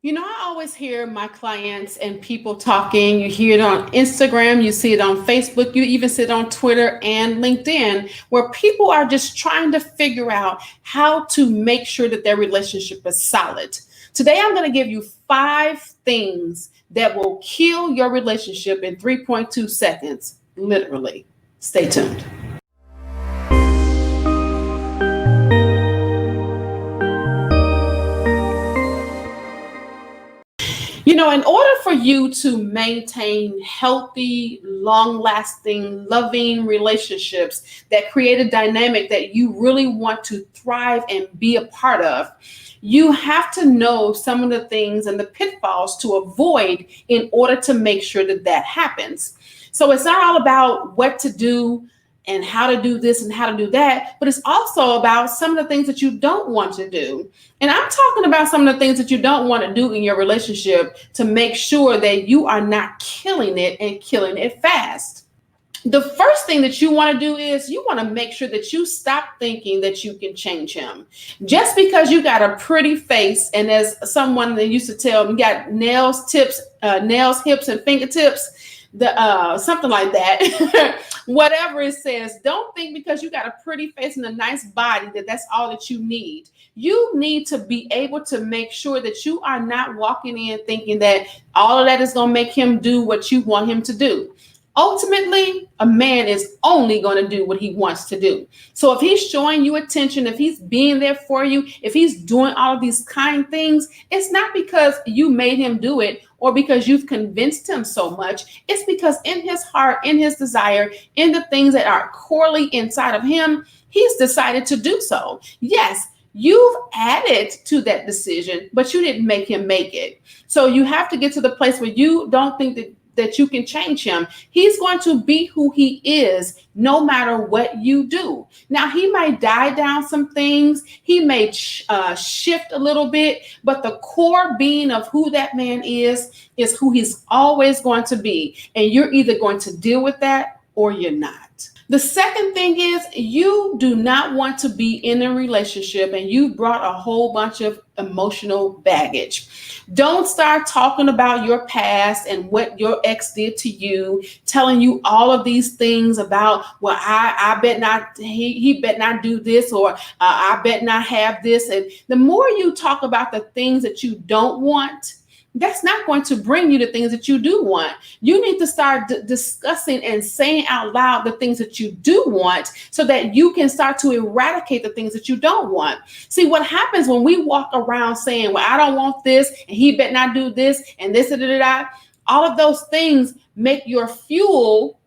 I always hear my clients and people talking. You hear it on Instagram, you see it on Facebook, you even see it on Twitter and LinkedIn, where people are just trying to figure out how to make sure that their relationship is solid. Today, I'm going to give you 5 things that will kill your relationship in 3.2 seconds, literally. Stay tuned. In order for you to maintain healthy, long lasting, loving relationships that create a dynamic that you really want to thrive and be a part of, you have to know some of the things and the pitfalls to avoid in order to make sure that that happens. So it's not all about what to do and how to do this and how to do that, but it's also about some of the things that you don't want to do. And I'm talking about some of the things that you don't want to do in your relationship to make sure that you are not killing it and killing it fast. The first thing that you want to do is you want to make sure that you stop thinking that you can change him. Just because you got a pretty face, and as someone that used to tell me, you got nails, hips, and fingertips, something like that. Whatever it says, don't think because you got a pretty face and a nice body that that's all that you need. You need to be able to make sure that you are not walking in thinking that all of that is going to make him do what you want him to do. Ultimately, a man is only going to do what he wants to do. So if he's showing you attention, if he's being there for you, if he's doing all of these kind things, it's not because you made him do it or because you've convinced him so much. It's because in his heart, in his desire, in the things that are corely inside of him, he's decided to do so. Yes, you've added to that decision, but you didn't make him make it. So you have to get to the place where you don't think that you can change him. He's going to be who he is no matter what you do. Now, he might die down some things. He may shift a little bit, but the core being of who that man is who he's always going to be. And you're either going to deal with that or you're not. The second thing is you do not want to be in a relationship and you brought a whole bunch of emotional baggage. Don't start talking about your past and what your ex did to you, telling you all of these things about, well, I bet not, he bet not do this, or I bet not have this. And the more you talk about the things that you don't want, that's not going to bring you the things that you do want. You need to start discussing and saying out loud the things that you do want so that you can start to eradicate the things that you don't want. See, what happens when we walk around saying, well, I don't want this, and he better not do this, and this, all of those things make your fuel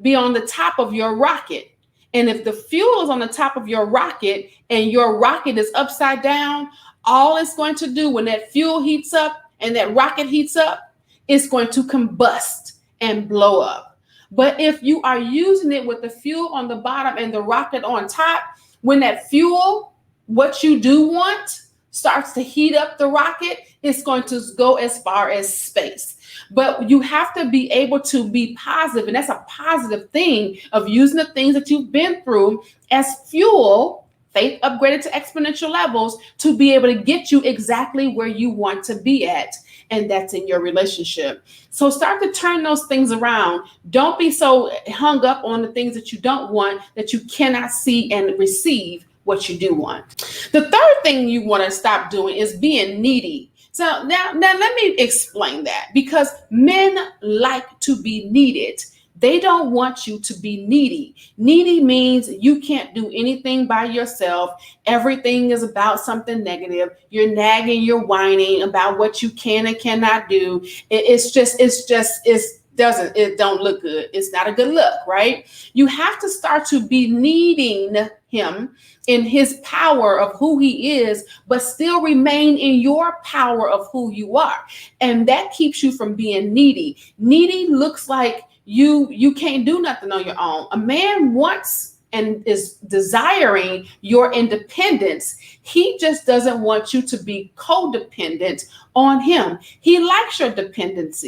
be on the top of your rocket. And if the fuel is on the top of your rocket and your rocket is upside down, all it's going to do when that fuel heats up and that rocket heats up, it's going to combust and blow up. But if you are using it with the fuel on the bottom and the rocket on top, when that fuel, what you do want, starts to heat up the rocket, it's going to go as far as space. But you have to be able to be positive, and that's a positive thing of using the things that you've been through as fuel, faith upgraded to exponential levels, to be able to get you exactly where you want to be at. And that's in your relationship. So start to turn those things around. Don't be so hung up on the things that you don't want that you cannot see and receive what you do want. The third thing you want to stop doing is being needy. So now let me explain that, because men like to be needed. They don't want you to be needy. Needy means you can't do anything by yourself. Everything is about something negative. You're nagging, you're whining about what you can and cannot do. It don't look good. It's not a good look, right? You have to start to be needing him in his power of who he is, but still remain in your power of who you are. And that keeps you from being needy. Needy looks like you can't do nothing on your own. A man wants and is desiring your independence. He just doesn't want you to be codependent on him. He likes your independence.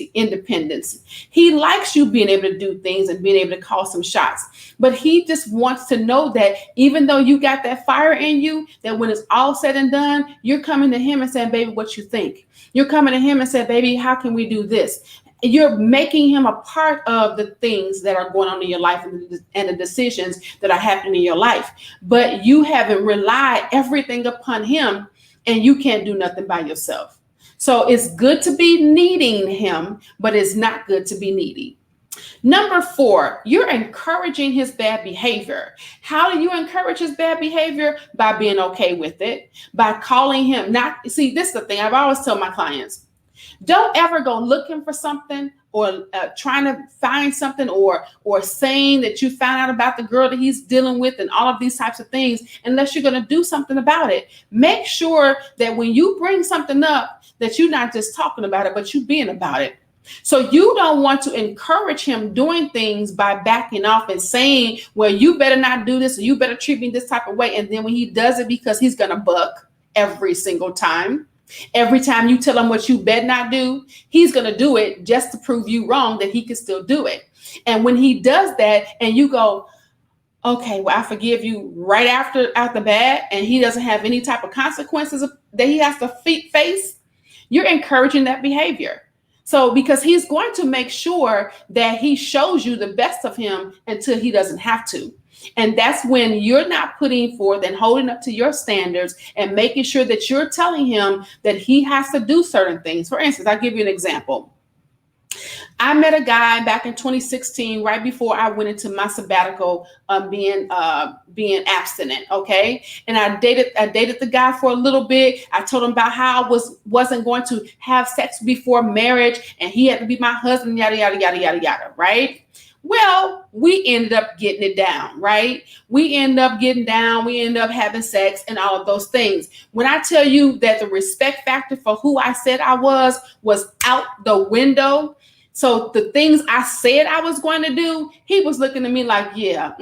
He likes you being able to do things and being able to call some shots. But he just wants to know that even though you got that fire in you, that when it's all said and done, you're coming to him and saying, baby, what you think? You're coming to him and saying, baby, how can we do this? You're making him a part of the things that are going on in your life and the decisions that are happening in your life. But you haven't relied everything upon him, and you can't do nothing by yourself. So it's good to be needing him, but it's not good to be needy. Number 4, you're encouraging his bad behavior. How do you encourage his bad behavior? By being okay with it, by calling him. This is the thing I've always tell my clients. Don't ever go looking for something or trying to find something or saying that you found out about the girl that he's dealing with and all of these types of things unless you're going to do something about it. Make sure that when you bring something up that you're not just talking about it, but you being about it. So you don't want to encourage him doing things by backing off and saying, well, you better not do this or you better treat me this type of way. And then when he does it, because he's going to buck every single time. Every time you tell him what you better not do, he's going to do it just to prove you wrong that he can still do it. And when he does that and you go, okay, well, I forgive you right out the bat, and he doesn't have any type of consequences that he has to face, you're encouraging that behavior. So because he's going to make sure that he shows you the best of him until he doesn't have to. And that's when you're not putting forth and holding up to your standards and making sure that you're telling him that he has to do certain things. For instance, I'll give you an example. I met a guy back in 2016, right before I went into my sabbatical, being abstinent. Okay. And I dated the guy for a little bit. I told him about how I wasn't going to have sex before marriage and he had to be my husband, yada, yada, yada, yada, yada. Right. Well, we ended up getting it down, right? We end up getting down. We end up having sex and all of those things. When I tell you that the respect factor for who I said I was out the window. So the things I said I was going to do, he was looking at me like, yeah,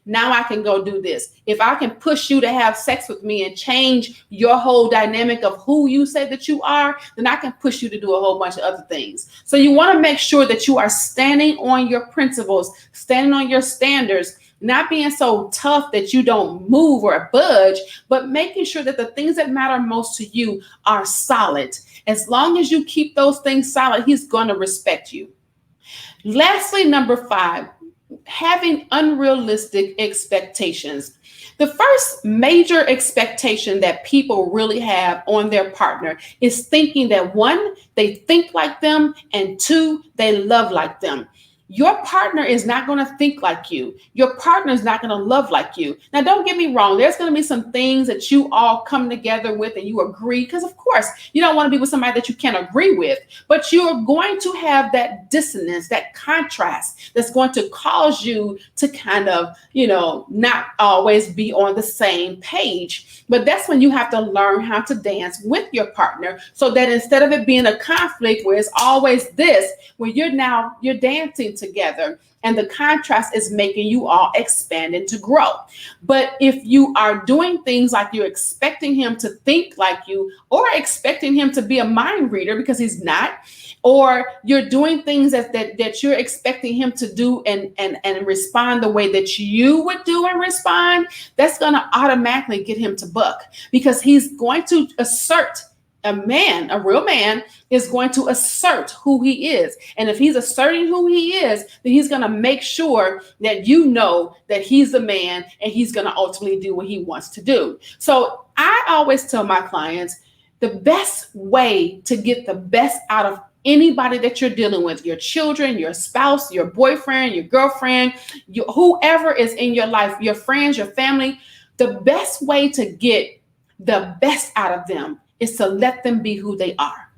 now I can go do this. If I can push you to have sex with me and change your whole dynamic of who you say that you are, then I can push you to do a whole bunch of other things. So you want to make sure that you are standing on your principles, standing on your standards, not being so tough that you don't move or budge, but making sure that the things that matter most to you are solid. As long as you keep those things solid, he's going to respect you. Lastly, number 5, having unrealistic expectations. The first major expectation that people really have on their partner is thinking that 1, they think like them, and 2, they love like them. Your partner is not going to think like you. Your partner is not going to love like you. Now, don't get me wrong. There's going to be some things that you all come together with and you agree, because of course you don't want to be with somebody that you can't agree with, but you're going to have that dissonance, that contrast that's going to cause you to kind of, not always be on the same page. But that's when you have to learn how to dance with your partner so that instead of it being a conflict where it's always this, where you're dancing together and the contrast is making you all expand and to grow. But if you are doing things like you're expecting him to think like you or expecting him to be a mind reader because he's not, or you're doing things that you're expecting him to do and respond the way that you would do and respond, that's going to automatically get him to buck, because he's going to assert. A real man is going to assert who he is. And if he's asserting who he is, then he's going to make sure that you know that he's the man and he's going to ultimately do what he wants to do. So I always tell my clients, the best way to get the best out of anybody that you're dealing with, your children, your spouse, your boyfriend, your girlfriend, whoever is in your life, your friends, your family, the best way to get the best out of them is to let them be who they are.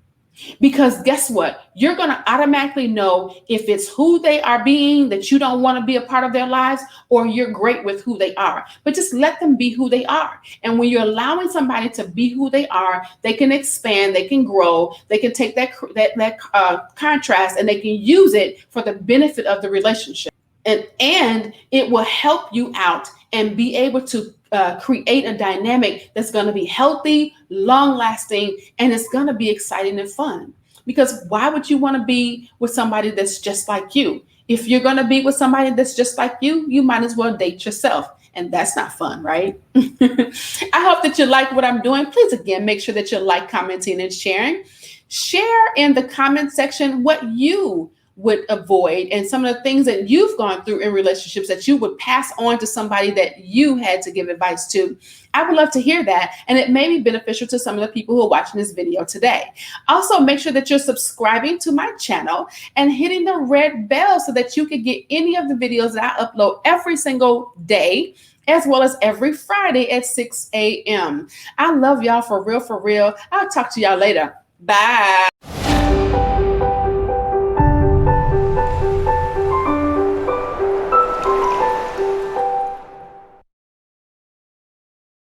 Because guess what? You're going to automatically know if it's who they are being that you don't want to be a part of their lives, or you're great with who they are. But just let them be who they are. And when you're allowing somebody to be who they are, they can expand, they can grow, they can take that contrast and they can use it for the benefit of the relationship. and it will help you out and be able to create a dynamic that's going to be healthy, long lasting, and it's going to be exciting and fun. Because why would you want to be with somebody that's just like you? If you're going to be with somebody that's just like you might as well date yourself. And that's not fun, right? I hope that you like what I'm doing. Please, again, make sure that you like, commenting, and sharing. Share in the comment section what you would avoid and some of the things that you've gone through in relationships that you would pass on to somebody that you had to give advice to. I would love to hear that, and it may be beneficial to some of the people who are watching this video today. Also, make sure that you're subscribing to my channel and hitting the red bell so that you can get any of the videos that I upload every single day, as well as every Friday at 6 a.m. I love y'all for real, for real. I'll talk to y'all later. Bye.